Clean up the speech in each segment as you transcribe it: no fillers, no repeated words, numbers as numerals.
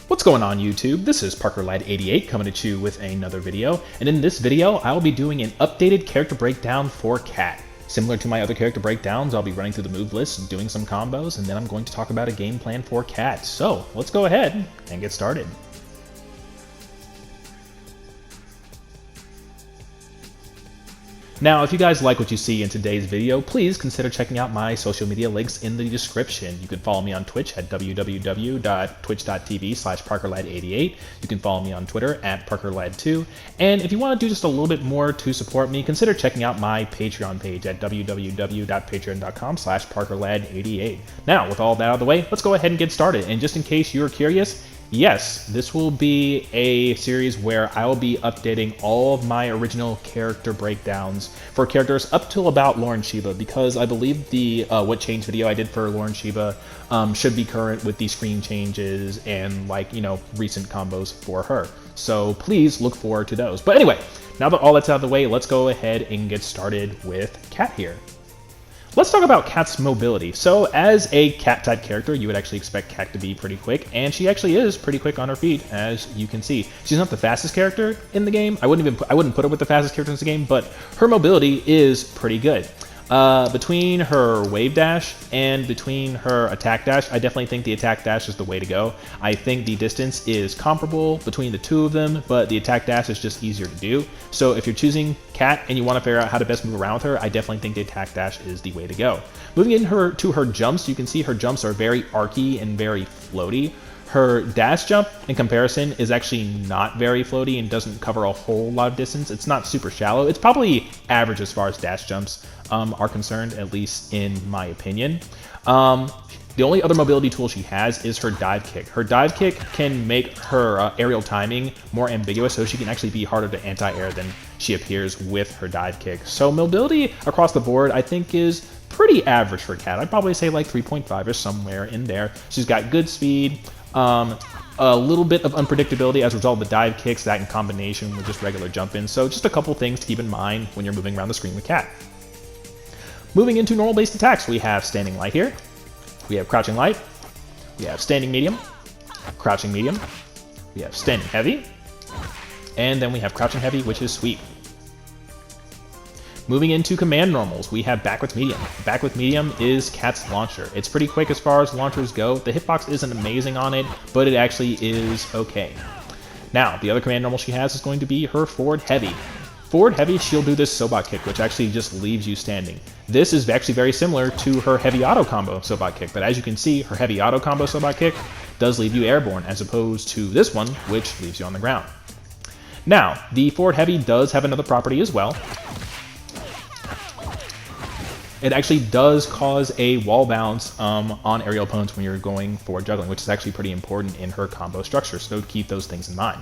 What's going on YouTube? This is ParkerLad88 coming at you with another video, and in this video I will be doing an updated character breakdown for Cat. Similar to my other character breakdowns, I'll be running through the move list, doing some combos, and then I'm going to talk about a game plan for Cat. So let's go ahead and get started. Now, if you guys like what you see in today's video, please consider checking out my social media links in the description. You can follow me on Twitch at www.twitch.tv/ParkerLad88. You can follow me on Twitter at ParkerLad2. And if you want to do just a little bit more to support me, consider checking out my Patreon page at www.patreon.com/ParkerLad88. Now, with all that out of the way, let's go ahead and get started. And just in case you're curious, yes, this will be a series where I will be updating all of my original character breakdowns for characters up till about Lauren Shiba, because I believe the What Changed video I did for Lauren Shiba should be current with the screen changes and, like, you know, recent combos for her. So please look forward to those. But anyway, now that all that's out of the way, let's go ahead and get started with Cat here. Let's talk about Cat's mobility. So as a Cat-type character, you would actually expect Cat to be pretty quick, and she actually is pretty quick on her feet, as you can see. She's not the fastest character in the game. I wouldn't put her with the fastest characters in the game, but her mobility is pretty good. Between her wave dash and between her attack dash, I definitely think the attack dash is the way to go. I think the distance is comparable between the two of them, but the attack dash is just easier to do. So if you're choosing Cat and you want to figure out how to best move around with her, I definitely think the attack dash is the way to go. Moving to her jumps, you can see her jumps are very arcy and very floaty. Her dash jump, in comparison, is actually not very floaty and doesn't cover a whole lot of distance. It's not super shallow. It's probably average as far as dash jumps are concerned, at least in my opinion. The only other mobility tool she has is her dive kick. Her dive kick can make her aerial timing more ambiguous, so she can actually be harder to anti-air than she appears with her dive kick. So mobility across the board, I think, is pretty average for Cat. I'd probably say like 3.5 or somewhere in there. She's got good speed, a little bit of unpredictability as a result of the dive kicks, that in combination with just regular jump-ins. So just a couple things to keep in mind when you're moving around the screen with Cat. Moving into normal-based attacks, we have Standing Light here. We have Crouching Light. We have Standing Medium, Crouching Medium. We have Standing Heavy. And then we have Crouching Heavy, which is Sweep. Moving into command normals, we have Back with Medium. Back with Medium is Cat's launcher. It's pretty quick as far as launchers go. The hitbox isn't amazing on it, but it actually is okay. Now, the other command normal she has is going to be her Forward Heavy. Forward Heavy, she'll do this Sobot Kick, which actually just leaves you standing. This is actually very similar to her Heavy Auto Combo Sobot Kick, but as you can see, her Heavy Auto Combo Sobot Kick does leave you airborne, as opposed to this one, which leaves you on the ground. Now, the Forward Heavy does have another property as well. It actually does cause a wall bounce on aerial opponents when you're going for juggling, which is actually pretty important in her combo structure, so keep those things in mind.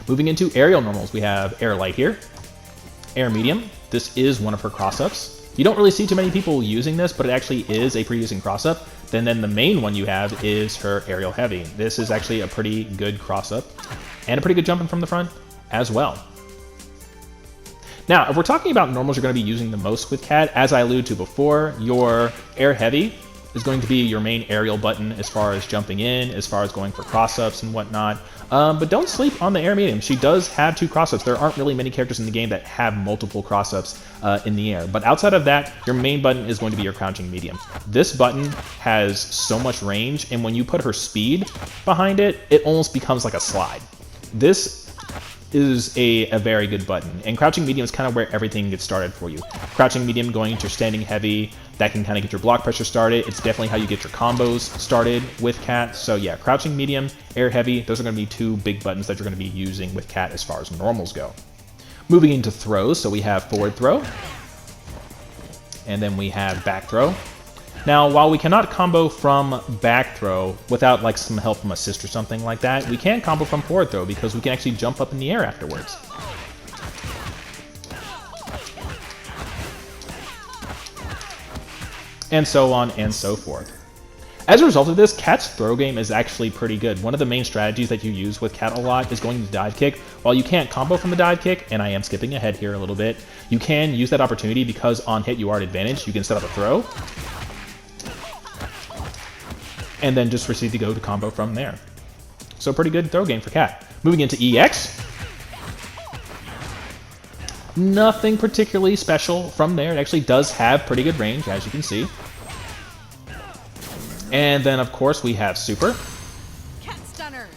Moving into aerial normals, we have Air Light here, Air Medium. This is one of her cross-ups. You don't really see too many people using this, but it actually is a pretty decent cross-up. Then the main one you have is her Aerial Heavy. This is actually a pretty good cross-up and a pretty good jumping from the front as well. Now, if we're talking about normals you're going to be using the most with Cat, as I alluded to before, your Air Heavy is going to be your main aerial button as far as jumping in, as far as going for cross-ups and whatnot. But don't sleep on the Air Medium. She does have two cross-ups. There aren't really many characters in the game that have multiple cross-ups in the air. But outside of that, your main button is going to be your Crouching Medium. This button has so much range, and when you put her speed behind it, it almost becomes like a slide. This is a very good button, and Crouching Medium is kind of where everything gets started for you. Crouching Medium going into Standing Heavy, that can kind of get your block pressure started. It's definitely how you get your combos started with Cat. So yeah, Crouching Medium, Air Heavy, those are going to be two big buttons that you're going to be using with Cat as far as normals go. Moving into throws, so we have Forward Throw, and then we have Back Throw. Now, while we cannot combo from back throw without like some help from assist or something like that, we can combo from forward throw because we can actually jump up in the air afterwards. And so on and so forth. As a result of this, Cat's throw game is actually pretty good. One of the main strategies that you use with Cat a lot is going to dive kick. While you can't combo from the dive kick, and I am skipping ahead here a little bit, you can use that opportunity because on hit you are at advantage. You can set up a throw, and then just proceed to go to combo from there. So pretty good throw game for Cat. Moving into EX. Nothing particularly special from there. It actually does have pretty good range, as you can see. And then, of course, we have Super. Cat stunners.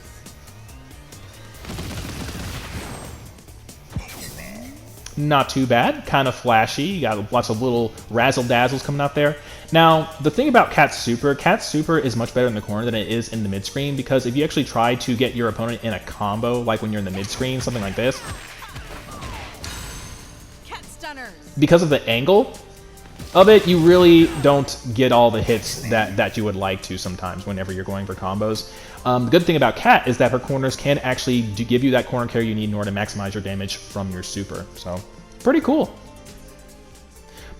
Not too bad. Kind of flashy. You got lots of little razzle-dazzles coming out there. Now, the thing about Cat's Super is much better in the corner than it is in the mid-screen, because if you actually try to get your opponent in a combo, like when you're in the mid-screen, something like this, Cat stunners. because of the angle of it, you really don't get all the hits that you would like to sometimes whenever you're going for combos. The good thing about Cat is that her corners can actually give you that corner carry you need in order to maximize your damage from your super. So, pretty cool.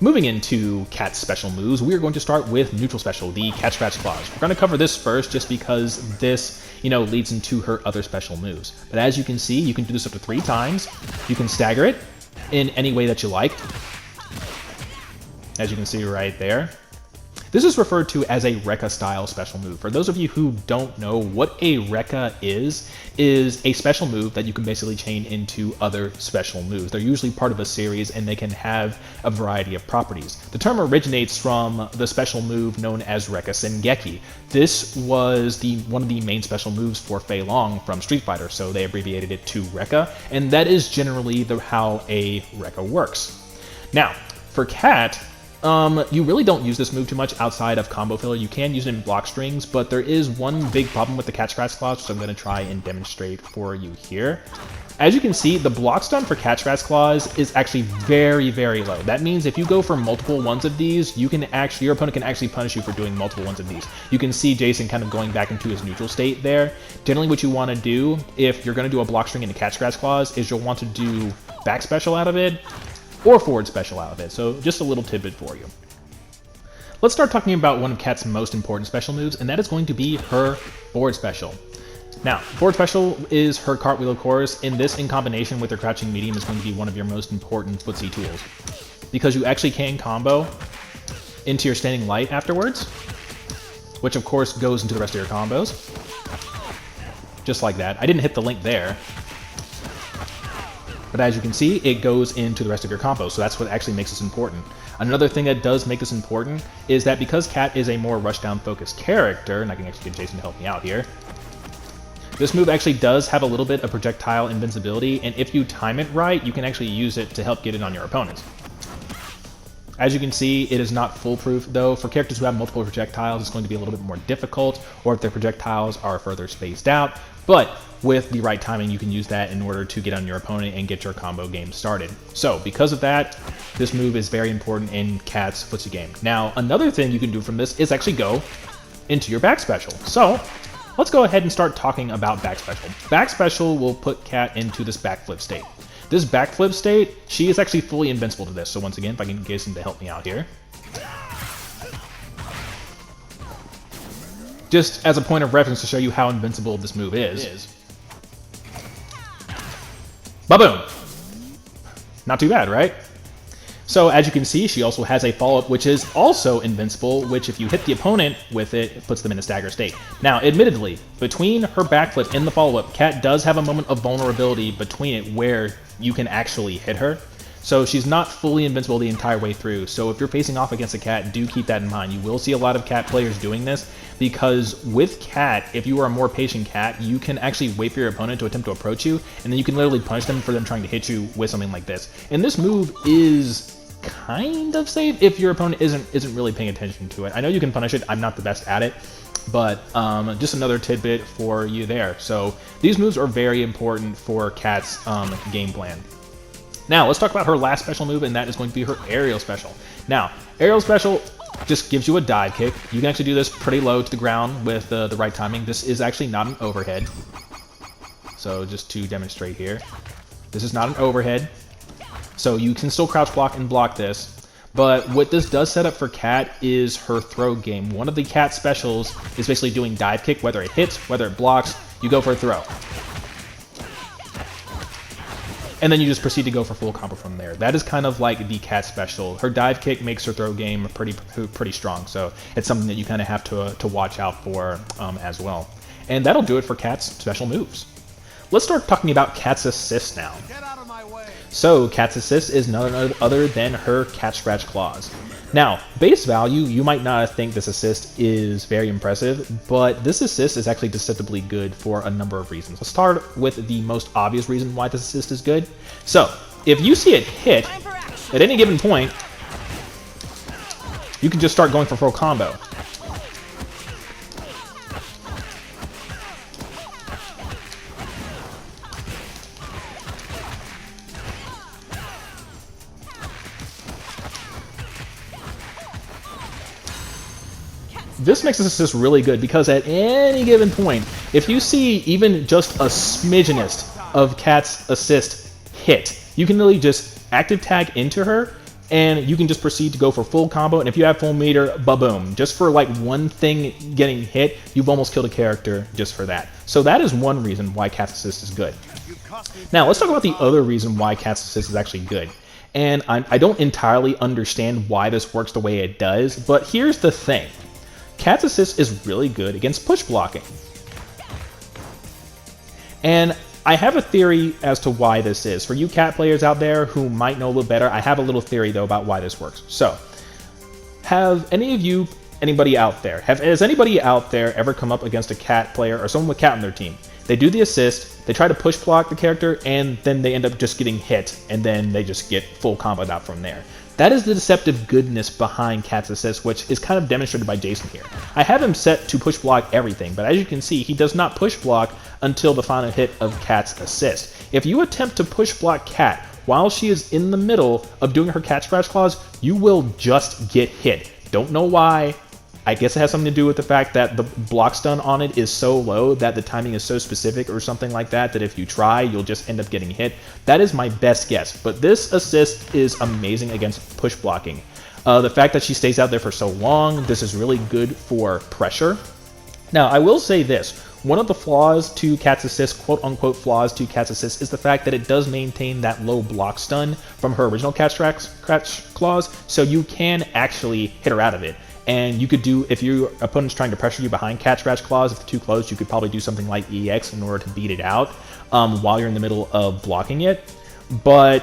Moving into Cat's special moves, we are going to start with neutral special, the Cat Scratch Claws. We're going to cover this first just because this, leads into her other special moves. But as you can see, you can do this up to 3 times. You can stagger it in any way that you like. As you can see right there. This is referred to as a Rekka style special move. For those of you who don't know, what a Rekka is a special move that you can basically chain into other special moves. They're usually part of a series and they can have a variety of properties. The term originates from the special move known as Rekka Sengeki. This was one of the main special moves for Fei Long from Street Fighter, so they abbreviated it to Rekka, and that is generally how a Rekka works. Now, for Cat, you really don't use this move too much outside of combo filler. You can use it in block strings, but there is one big problem with the Cat Scratch Claws, which I'm going to try and demonstrate for you here. As you can see, the block stun for Cat Scratch Claws is actually very, very low. That means if you go for multiple ones of these, your opponent can actually punish you for doing multiple ones of these. You can see Jason kind of going back into his neutral state there. Generally, what you want to do, if you're going to do a block string into Cat Scratch Claws, is you'll want to do back special out of it, or forward special out of it. So just a little tidbit for you. Let's start talking about one of Cat's most important special moves, and that is going to be her forward special. Now, forward special is her cartwheel, of course, and this in combination with her crouching medium is going to be one of your most important footsie tools, because you actually can combo into your standing light afterwards, which of course goes into the rest of your combos. Just like that. I didn't hit the link there. But as you can see, it goes into the rest of your combos, so that's what actually makes this important. Another thing that does make this important is that because Cat is a more rushdown focused character, and I can actually get Jason to help me out here, this move actually does have a little bit of projectile invincibility, and if you time it right, you can actually use it to help get it on your opponents. As you can see, it is not foolproof, though. For characters who have multiple projectiles, it's going to be a little bit more difficult, or if their projectiles are further spaced out. But with the right timing, you can use that in order to get on your opponent and get your combo game started. So, because of that, this move is very important in Cat's footsie game. Now, another thing you can do from this is actually go into your back special. So, let's go ahead and start talking about back special. Back special will put Cat into this backflip state. This backflip state, she is actually fully invincible to this. So once again, if I can get Jason to help me out here. Just as a point of reference to show you how invincible this move is. Ba-boom! Not too bad, right? So as you can see, she also has a follow-up which is also invincible, which if you hit the opponent with it, it puts them in a stagger state. Now, admittedly, between her backflip and the follow-up, Cat does have a moment of vulnerability between it where you can actually hit her. So she's not fully invincible the entire way through. So if you're facing off against a Cat, do keep that in mind. You will see a lot of Cat players doing this, because with Cat, if you are a more patient Cat, you can actually wait for your opponent to attempt to approach you, and then you can literally punish them for them trying to hit you with something like this. And this move is kind of safe if your opponent isn't really paying attention to it. I know you can punish it. I'm not the best at it, but just another tidbit for you there. So these moves are very important for Cat's game plan. Now, let's talk about her last special move, and that is going to be her aerial special. Now, aerial special just gives you a dive kick. You can actually do this pretty low to the ground with the right timing. This is actually not an overhead. So just to demonstrate here, this is not an overhead. So you can still crouch block and block this. But what this does set up for Cat is her throw game. One of the Cat specials is basically doing dive kick, whether it hits, whether it blocks, you go for a throw. And then you just proceed to go for full combo from there. That is kind of like the Cat special. Her dive kick makes her throw game pretty strong, so it's something that you kind of have to watch out for as well. And that'll do it for Cat's special moves. Let's start talking about Cat's assist now. Get out of my way. So Cat's assist is none other than her Cat Scratch Claws. Now, base value, you might not think this assist is very impressive, but this assist is actually deceptively good for a number of reasons. Let's start with the most obvious reason why this assist is good. So, if you see it hit at any given point, you can just start going for full combo. This makes this assist really good because at any given point, if you see even just a smidgenest of Cat's assist hit, you can really just active tag into her and you can just proceed to go for full combo. And if you have full meter, ba-boom. Just for like one thing getting hit, you've almost killed a character just for that. So that is one reason why Cat's assist is good. Now let's talk about the other reason why Cat's assist is actually good. And I don't entirely understand why this works the way it does, but here's the thing. Cat's assist is really good against push blocking. And I have a theory as to why this is. For you Cat players out there who might know a little better, I have a little theory though about why this works. So, has anybody out there ever come up against a Cat player or someone with Cat on their team? They do the assist, they try to push block the character, and then they end up just getting hit, and then they just get full comboed out from there. That is the deceptive goodness behind Cat's assist, which is kind of demonstrated by Jason here. I have him set to push block everything, but as you can see, he does not push block until the final hit of Cat's assist. If you attempt to push block Cat while she is in the middle of doing her Cat Scratch Claws, you will just get hit. Don't know why. I guess it has something to do with the fact that the block stun on it is so low that the timing is so specific or something like that, that if you try, you'll just end up getting hit. That is my best guess, but this assist is amazing against push blocking. The fact that she stays out there for so long, this is really good for pressure. Now, I will say this. One of the flaws to Cat's assist, quote-unquote flaws to Cat's assist, is the fact that it does maintain that low block stun from her original Cat Scratch Claws, so you can actually hit her out of it. And you could do, if your opponent's trying to pressure you behind Cat Scratch Claws, if it's too close, you could probably do something like EX in order to beat it out while you're in the middle of blocking it. But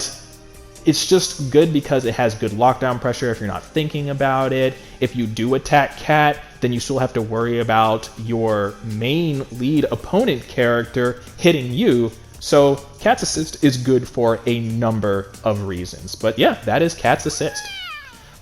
it's just good because it has good lockdown pressure if you're not thinking about it. If you do attack Cat, then you still have to worry about your main lead opponent character hitting you. So Cat's assist is good for a number of reasons. But yeah, that is Cat's assist.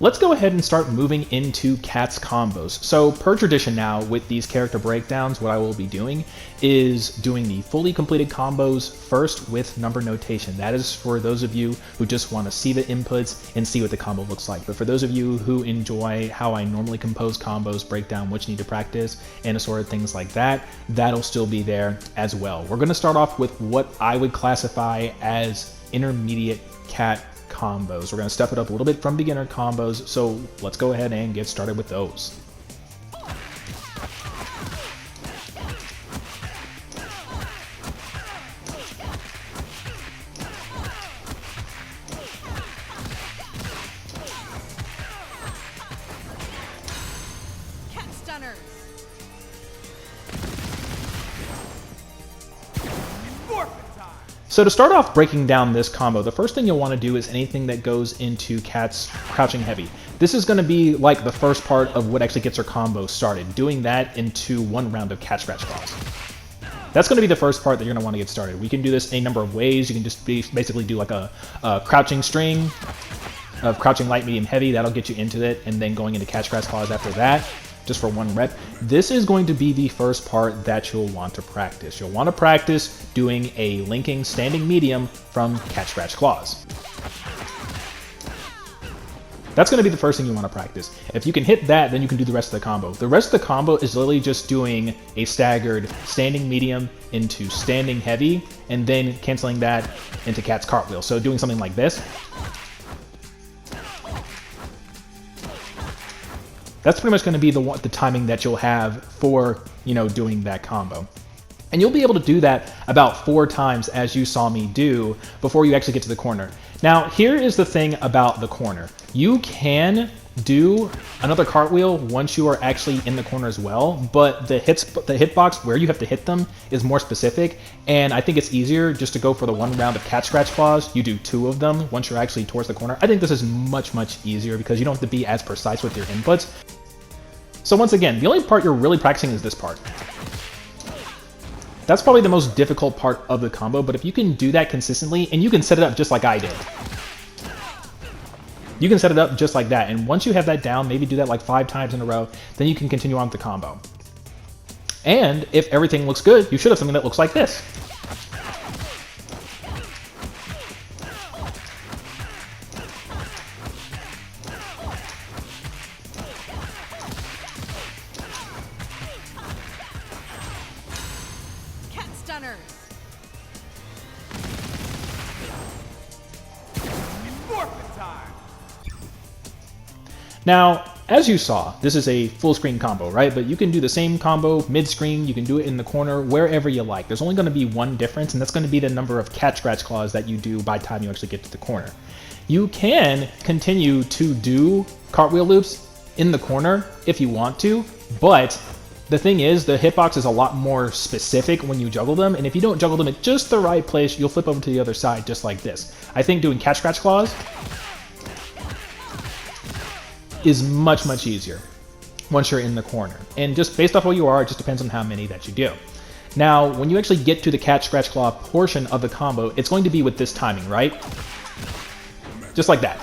Let's go ahead and start moving into Cat's combos. So per tradition now, with these character breakdowns, what I will be doing is doing the fully completed combos first with number notation. That is for those of you who just want to see the inputs and see what the combo looks like. But for those of you who enjoy how I normally compose combos, break down what you need to practice, and assorted things like that, that'll still be there as well. We're going to start off with what I would classify as intermediate Cat combos. We're going to step it up a little bit from beginner combos, so let's go ahead and get started with those. Cat stunners. So to start off breaking down this combo, the first thing you'll want to do is anything that goes into Cat's crouching heavy. This is going to be like the first part of what actually gets her combo started, doing that into one round of Cat Scratch Claws. That's going to be the first part that you're going to want to get started. We can do this a number of ways. You can just basically do like a crouching string of crouching light, medium, heavy. That'll get you into it, and then going into Cat Scratch Claws after that, just for one rep. This is going to be the first part that you'll want to practice. You'll want to practice doing a linking standing medium from Cat Scratch Claws. That's going to be the first thing you want to practice. If you can hit that, then you can do the rest of the combo. The rest of the combo is literally just doing a staggered standing medium into standing heavy, and then canceling that into Cat's cartwheel. So doing something like this. That's pretty much going to be the timing that you'll have for, doing that combo. And you'll be able to do that about 4 times as you saw me do before you actually get to the corner. Now, here is the thing about the corner. You can do another cartwheel once you are actually in the corner as well, but the hitbox where you have to hit them is more specific, and I think it's easier just to go for the one round of cat scratch claws. You do 2 of them once you're actually towards the corner. I think this is much easier because you don't have to be as precise with your inputs. So once again, the only part you're really practicing is this part. That's probably the most difficult part of the combo, but if you can do that consistently, and you can set it up just like I did. You can set it up just like that, and once you have that down, maybe do that like 5 times in a row, then you can continue on with the combo. And if everything looks good, you should have something that looks like this. Cat stunners. Forfeit time. Now, as you saw, this is a full screen combo, right? But you can do the same combo mid-screen, you can do it in the corner, wherever you like. There's only going to be one difference, and that's going to be the number of cat scratch claws that you do by the time you actually get to the corner. You can continue to do cartwheel loops in the corner if you want to, but the thing is, the hitbox is a lot more specific when you juggle them, and if you don't juggle them at just the right place, you'll flip over to the other side just like this. I think doing cat scratch claws is much easier once you're in the corner. And just based off where you are, it just depends on how many that you do. Now, when you actually get to the cat scratch claw portion of the combo, it's going to be with this timing, right? Just like that.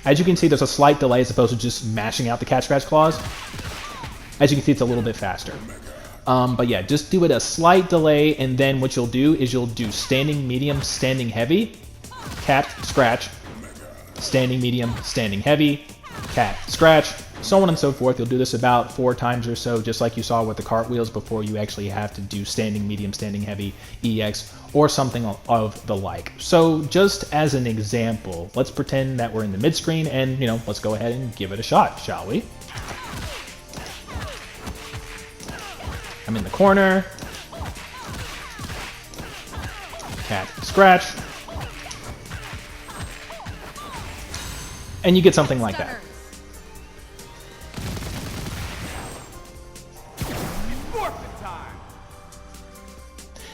As you can see, there's a slight delay as opposed to just mashing out the cat scratch claws. As you can see, it's a little bit faster. But yeah, just do it a slight delay, and then what you'll do is you'll do standing medium, standing heavy, cat scratch, standing medium, standing heavy, cat scratch, so on and so forth. You'll do this about 4 times or so, just like you saw with the cartwheels, before you actually have to do standing medium, standing heavy, EX, or something of the like. So just as an example, let's pretend that we're in the mid screen, and let's go ahead and give it a shot, shall we? I'm in the corner, cat scratch, and you get something like that.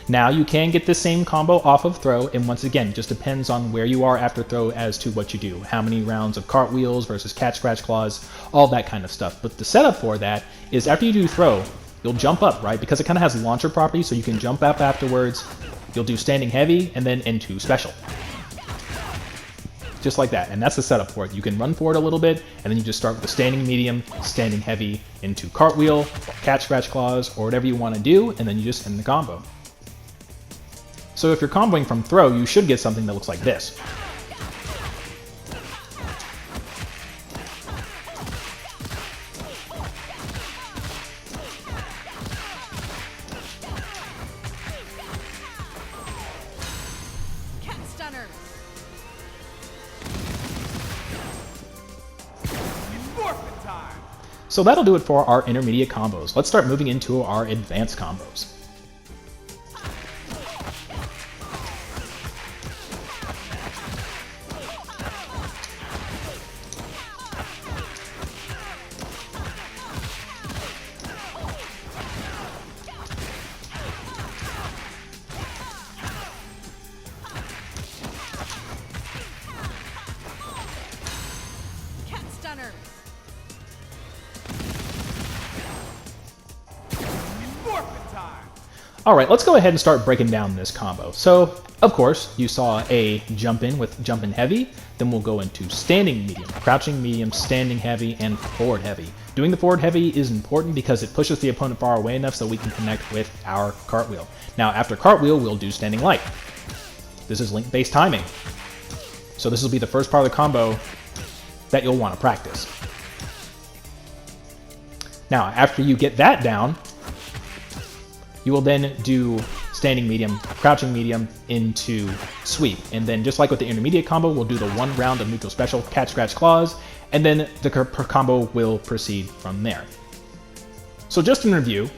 Now you can get this same combo off of throw, and once again, just depends on where you are after throw as to what you do. How many rounds of cartwheels versus cat scratch claws, all that kind of stuff. But the setup for that is after you do throw, you'll jump up, right? Because it kind of has launcher properties, so you can jump up afterwards. You'll do standing heavy, and then into special. Just like that, and that's the setup for it. You can run forward a little bit, and then you just start with the standing medium, standing heavy, into cartwheel, cat scratch claws, or whatever you want to do, and then you just end the combo. So if you're comboing from throw, you should get something that looks like this. Cat stunners. Forfeit time. So that'll do it for our intermediate combos. Let's start moving into our advanced combos. Cat stunners. Forfeit time. Alright, let's go ahead and start breaking down this combo. So, of course, you saw a jump in with jump in heavy, then we'll go into standing medium, crouching medium, standing heavy, and forward heavy. Doing the forward heavy is important because it pushes the opponent far away enough so we can connect with our cartwheel. Now, after cartwheel, we'll do standing light. This is link-based timing. So this will be the first part of the combo that you'll want to practice. Now, after you get that down, you will then do standing medium, crouching medium into sweep. And then just like with the intermediate combo, we'll do the 1 round of neutral special, cat scratch claws, and then the combo will proceed from there. So just in review,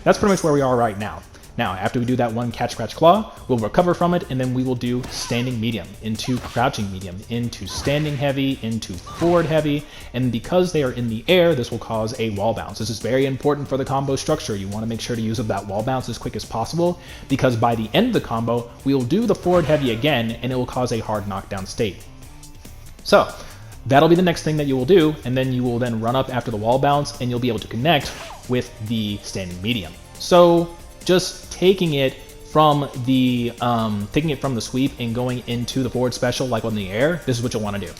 that's pretty much where we are right now. Now, after we do that one catch, scratch, claw, we'll recover from it, and then we will do standing medium, into crouching medium, into standing heavy, into forward heavy, and because they are in the air, this will cause a wall bounce. This is very important for the combo structure. You want to make sure to use up that wall bounce as quick as possible, because by the end of the combo, we will do the forward heavy again, and it will cause a hard knockdown state. So, that'll be the next thing that you will do, and then you will then run up after the wall bounce, and you'll be able to connect with the standing medium. So, just taking it from the sweep and going into the forward special like on the air, this is what you'll want to do.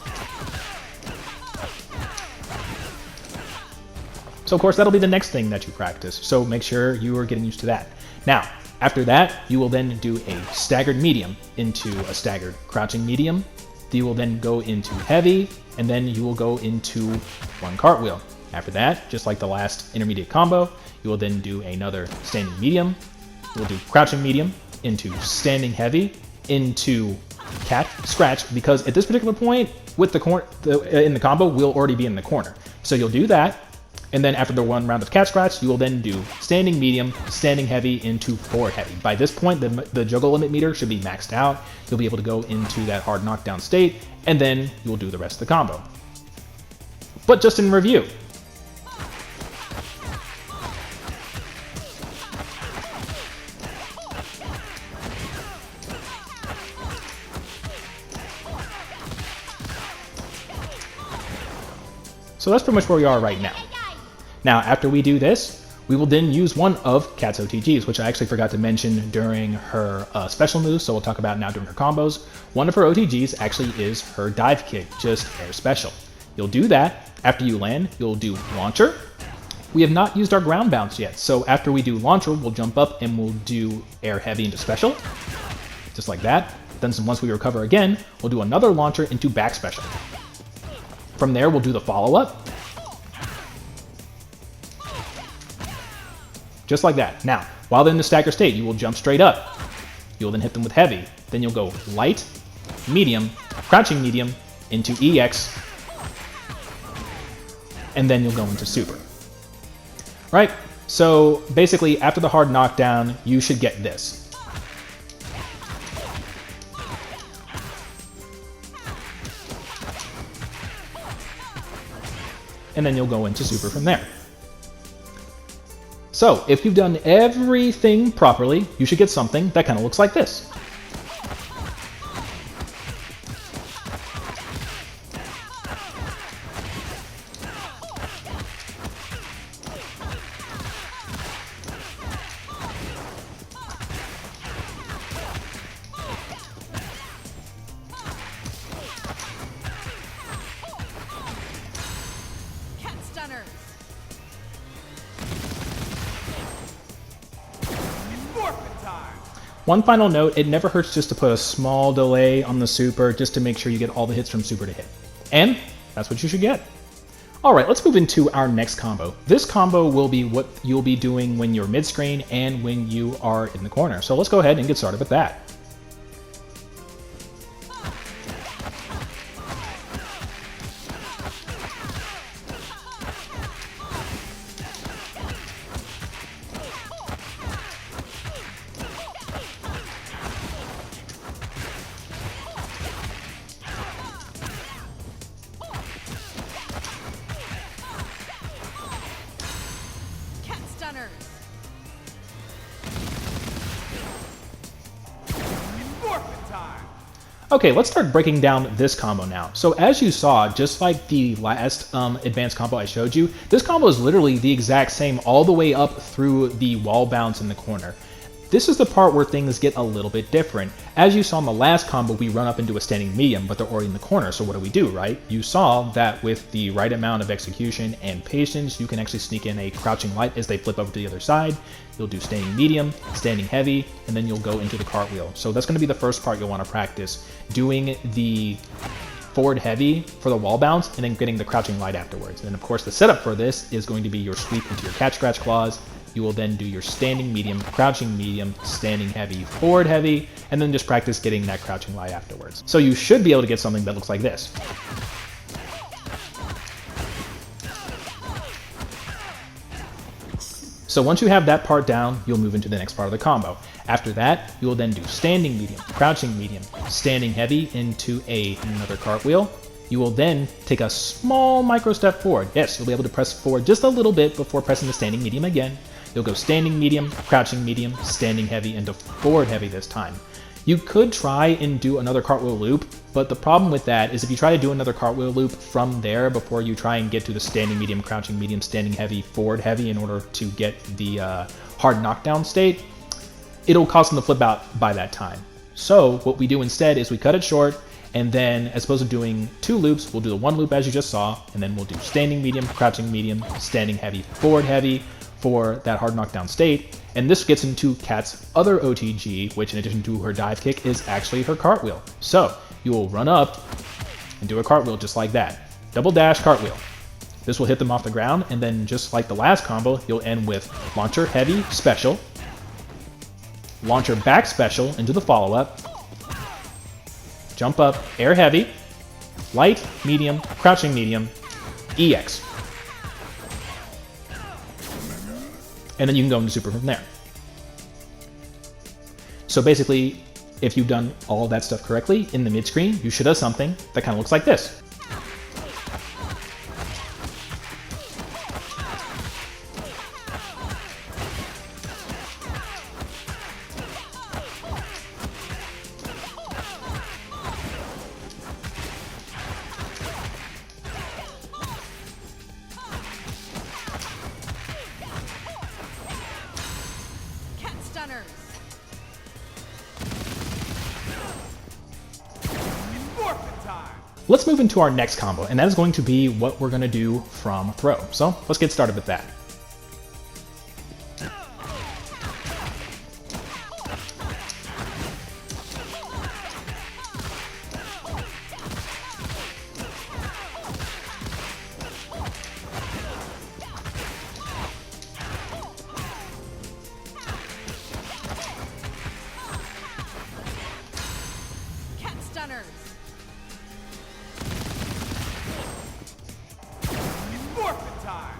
So of course that'll be the next thing that you practice, so make sure you are getting used to that. Now, after that, you will then do a staggered medium into a staggered crouching medium. You will then go into heavy, and then you will go into one cartwheel. After that, just like the last intermediate combo, you will then do another standing medium. You will do crouching medium into standing heavy into catch, scratch, because at this particular point with in the combo, we'll already be in the corner. So you'll do that, and then after the one round of catch, scratch, you will then do standing medium, standing heavy into forward heavy. By this point, the juggle limit meter should be maxed out. You'll be able to go into that hard knockdown state, and then you'll do the rest of the combo. But just in review, so that's pretty much where we are right now. Now, after we do this, we will then use one of Kat's OTGs, which I actually forgot to mention during her special moves, so we'll talk about now during her combos. One of her OTGs actually is her dive kick, just air special. You'll do that. After you land, you'll do launcher. We have not used our ground bounce yet, so after we do launcher, we'll jump up and we'll do air heavy into special, just like that. Then once we recover again, we'll do another launcher into back special. From there, we'll do the follow-up. Just like that. Now, while they're in the stagger state, you will jump straight up. You'll then hit them with heavy. Then you'll go light, medium, crouching medium, into EX, and then you'll go into super. Right? So basically, after the hard knockdown, you should get this. And then you'll go into super from there. So, if you've done everything properly, you should get something that kind of looks like this. One final note, it never hurts just to put a small delay on the super just to make sure you get all the hits from super to hit. And that's what you should get. Alright, let's move into our next combo. This combo will be what you'll be doing when you're mid-screen and when you are in the corner. So let's go ahead and get started with that. Okay, let's start breaking down this combo now. So as you saw, just like the last advanced combo I showed you, this combo is literally the exact same all the way up through the wall bounce in the corner. This is the part where things get a little bit different. As you saw in the last combo, we run up into a standing medium, but they're already in the corner, so what do, right? You saw that with the right amount of execution and patience, you can actually sneak in a crouching light as they flip over to the other side. You'll do standing medium, standing heavy, and then you'll go into the cartwheel. So that's going to be the first part you'll want to practice, doing the forward heavy for the wall bounce and then getting the crouching light afterwards. And of course, the setup for this is going to be your sweep into your catch scratch claws. You will then do your standing medium, crouching medium, standing heavy, forward heavy, and then just practice getting that crouching light afterwards. So you should be able to get something that looks like this. So once you have that part down, you'll move into the next part of the combo. After that, you will then do standing medium, crouching medium, standing heavy into another cartwheel. You will then take a small micro step forward. Yes, you'll be able to press forward just a little bit before pressing the standing medium again. You'll go standing medium, crouching medium, standing heavy, into forward heavy this time. You could try and do another cartwheel loop, but the problem with that is if you try to do another cartwheel loop from there before you try and get to the standing medium, crouching medium, standing heavy, forward heavy in order to get the hard knockdown state, it'll cause them to flip out by that time. So what we do instead is we cut it short, and then as opposed to doing 2 loops, we'll do the 1 loop as you just saw, and then we'll do standing medium, crouching medium, standing heavy, forward heavy for that hard knockdown state. And this gets into Kat's other OTG, which in addition to her dive kick is actually her cartwheel. So you will run up and do a cartwheel just like that. Double dash cartwheel. This will hit them off the ground, and then just like the last combo, you'll end with launcher heavy special, launcher back special into the follow-up, jump up, air heavy, light, medium, crouching medium, EX. And then you can go into super from there. So basically, if you've done all of that stuff correctly, in the mid-screen, you should have something that kind of looks like this. Stunners. Forfeit time. Let's move into our next combo, and that is going to be what we're going to do from throw. So let's get started with that. Stunners. Forfeit time.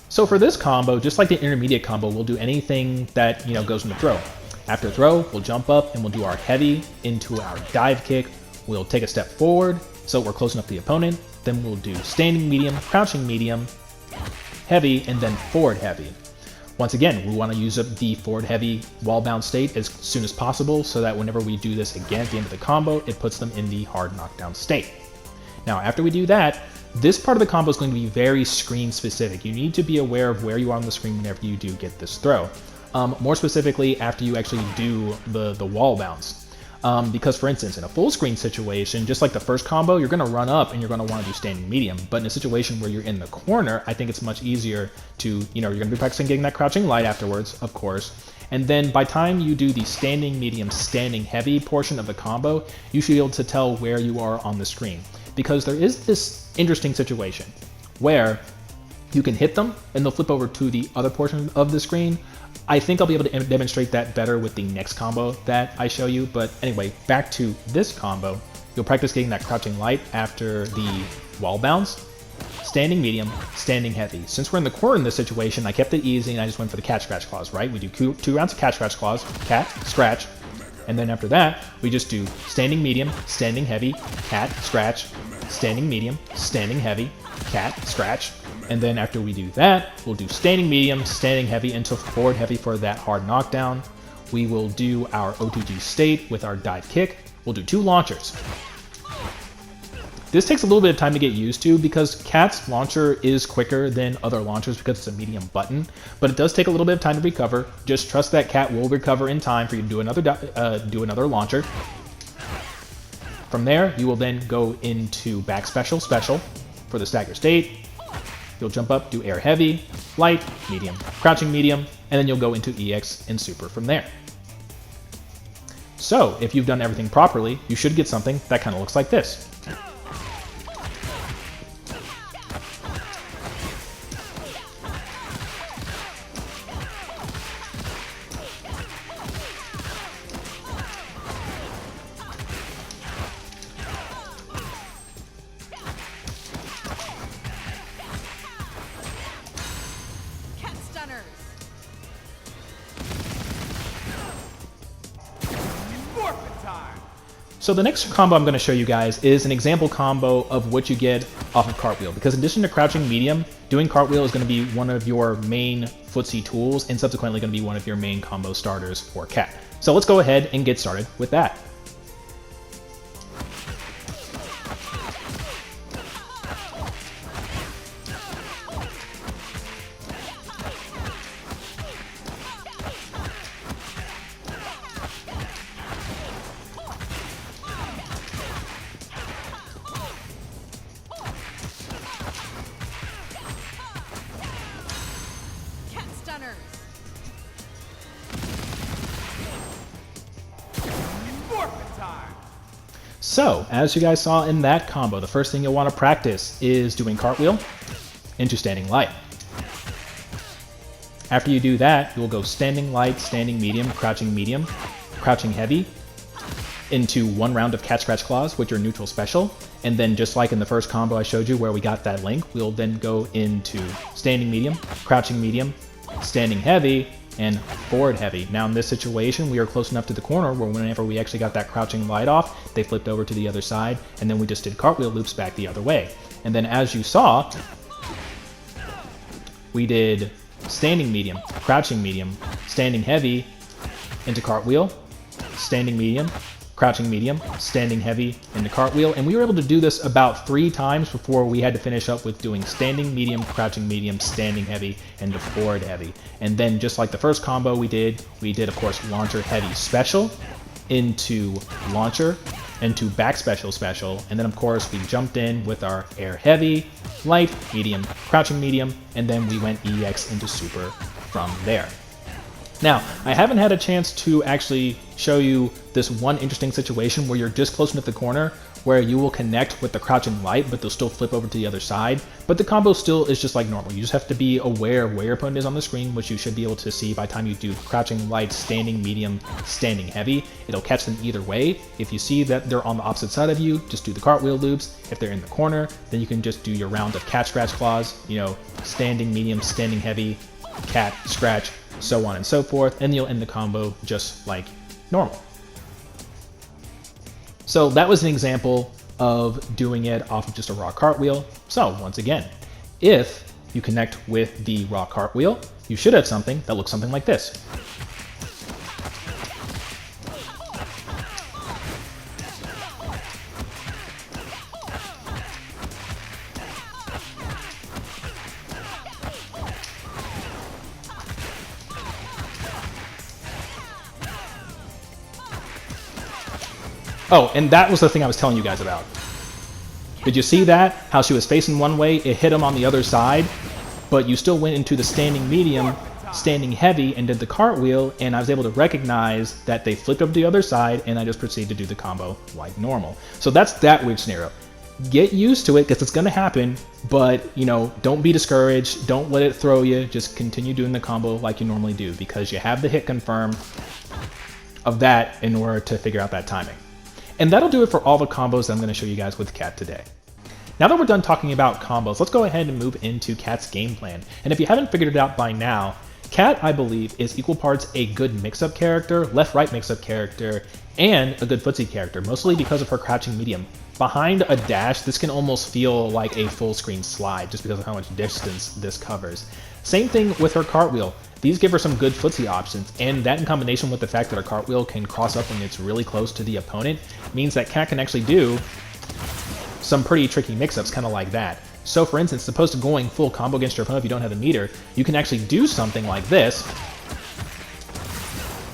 So for this combo, just like the intermediate combo, we'll do anything that goes into throw. After throw, we'll jump up and we'll do our heavy into our dive kick. We'll take a step forward so we're close enough to the opponent. Then we'll do standing medium, crouching medium, heavy, and then forward heavy. Once again, we want to use up the forward heavy wall bound state as soon as possible so that whenever we do this again at the end of the combo, it puts them in the hard knockdown state. Now, after we do that, this part of the combo is going to be very screen specific. You need to be aware of where you are on the screen whenever you do get this throw. More specifically, after you actually do the wall bounce. Because for instance, in a full screen situation, just like the first combo, you're going to run up and you're going to want to do standing medium. But in a situation where you're in the corner, I think it's much easier to, you're going to be practicing getting that crouching light afterwards, of course. And then by time you do the standing medium, standing heavy portion of the combo, you should be able to tell where you are on the screen. Because there is this interesting situation where you can hit them and they'll flip over to the other portion of the screen. I think I'll be able to demonstrate that better with the next combo that I show you. But anyway, back to this combo. You'll practice getting that crouching light after the wall bounce. Standing medium, standing heavy. Since we're in the corner in this situation, I kept it easy and I just went for the cat scratch claws, right? We do 2 rounds of cat scratch claws, cat, scratch. And then after that, we just do standing medium, standing heavy, cat, scratch, standing medium, standing heavy, cat, scratch. And then after we do that, we'll do standing medium, standing heavy into forward heavy for that hard knockdown. We will do our OTG state with our dive kick. We'll do 2 launchers. This takes a little bit of time to get used to because Cat's launcher is quicker than other launchers because it's a medium button, but it does take a little bit of time to recover. Just trust that Cat will recover in time for you to do another launcher. From there, you will then go into back special for the stagger state. You'll jump up, do air heavy, light, medium, crouching medium, and then you'll go into EX and super from there. So if you've done everything properly, you should get something that kind of looks like this. So the next combo I'm going to show you guys is an example combo of what you get off of cartwheel, because in addition to crouching medium, doing cartwheel is going to be one of your main footsie tools and subsequently going to be one of your main combo starters for Cat. So let's go ahead and get started with that. Cat stunners. Forfeit time. So, as you guys saw in that combo, the first thing you'll want to practice is doing cartwheel into standing light. After you do that, you'll go standing light, standing medium, crouching heavy, into one round of cat scratch claws with your neutral special, and then just like in the first combo I showed you where we got that link, we'll then go into standing medium, standing heavy, and forward heavy. Now in this situation, we are close enough to the corner where whenever we actually got that crouching light off, they flipped over to the other side, and then we just did cartwheel loops back the other way. And then as you saw, we did standing medium, standing heavy, into cartwheel, standing medium, standing heavy, into cartwheel, and we were able to do this about 3 times before we had to finish up with doing standing medium, standing heavy, and the forward heavy. And then just like the first combo we did of course launcher heavy special, into launcher, into back special, and then of course we jumped in with our air heavy, light, crouching medium, and then we went EX into super from there. Now, I haven't had a chance to actually show you this one interesting situation where you're just close enough to the corner where you will connect with the crouching light, but they'll still flip over to the other side. But the combo still is just like normal. You just have to be aware of where your opponent is on the screen, which you should be able to see by the time you do crouching light, standing medium, standing heavy. It'll catch them either way. If you see that they're on the opposite side of you, just do the cartwheel loops. If they're in the corner, then you can just do your round of cat scratch claws, you know, standing medium, standing heavy, cat scratch, so on and so forth, and you'll end the combo just like normal. So that was an example of doing it off of just a raw cartwheel. So once again, if you connect with the raw cartwheel, you should have something that looks something like this. Oh, and that was the thing I was telling you guys about. Did you see that? How she was facing one way, it hit him on the other side, but you still went into the standing medium, standing heavy, and did the cartwheel, and I was able to recognize that they flipped up to the other side, and I just proceeded to do the combo like normal. So that's that weird scenario. Get used to it, because it's going to happen, but, you know, don't be discouraged, don't let it throw you, just continue doing the combo like you normally do, because you have the hit confirm of that in order to figure out that timing. And that'll do it for all the combos that I'm going to show you guys with Cat today. Now that we're done talking about combos, let's go ahead and move into Cat's game plan. And if you haven't figured it out by now, Cat, I believe, is equal parts a good mix-up character, left-right mix-up character, and a good footsie character, mostly because of her crouching medium. Behind a dash, this can almost feel like a full-screen slide, just because of how much distance this covers. Same thing with her cartwheel. These give her some good footsie options, and that in combination with the fact that her cartwheel can cross up when it's really close to the opponent means that Cat can actually do some pretty tricky mix-ups, kind of like that. So for instance, as opposed to going full combo against your opponent if you don't have the meter, you can actually do something like this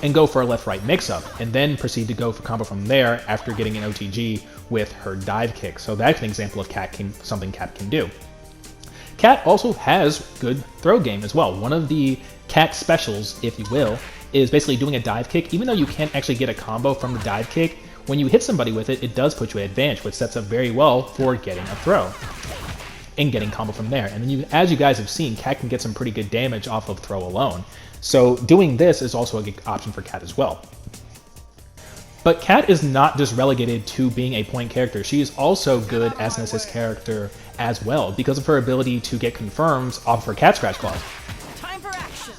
and go for a left-right mix-up, and then proceed to go for combo from there after getting an OTG with her dive kick. So that's an example of something Cat can do. Cat also has good throw game as well. One of the Cat specials, if you will, is basically doing a dive kick. Even though you can't actually get a combo from the dive kick, when you hit somebody with it, it does put you at advantage, which sets up very well for getting a throw and getting combo from there. And then as you guys have seen, Cat can get some pretty good damage off of throw alone. So doing this is also a good option for Cat as well. But Cat is not just relegated to being a point character. She is also good as an assist character as well, because of her ability to get confirms off of her Cat Scratch Claws. Time for action.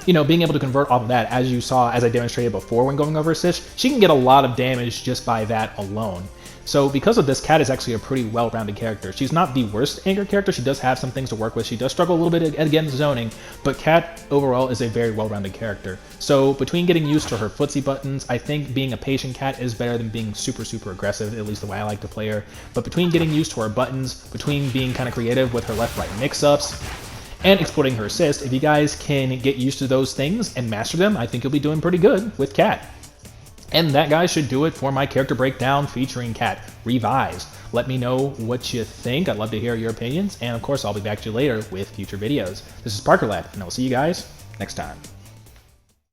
being able to convert off of that, as you saw, as I demonstrated before when going over assist, she can get a lot of damage just by that alone. So because of this, Cat is actually a pretty well-rounded character. She's not the worst anger character. She does have some things to work with. She does struggle a little bit against zoning, but Cat overall is a very well-rounded character. So between getting used to her footsie buttons, I think being a patient Cat is better than being super, super aggressive, at least the way I like to play her. But between getting used to her buttons, between being kind of creative with her left-right mix-ups, and exploiting her assist, if you guys can get used to those things and master them, I think you'll be doing pretty good with Cat. And that, guys, should do it for my character breakdown featuring Cat revised. Let me know what you think. I'd love to hear your opinions. And of course, I'll be back to you later with future videos. This is ParkerLad, and I'll see you guys next time.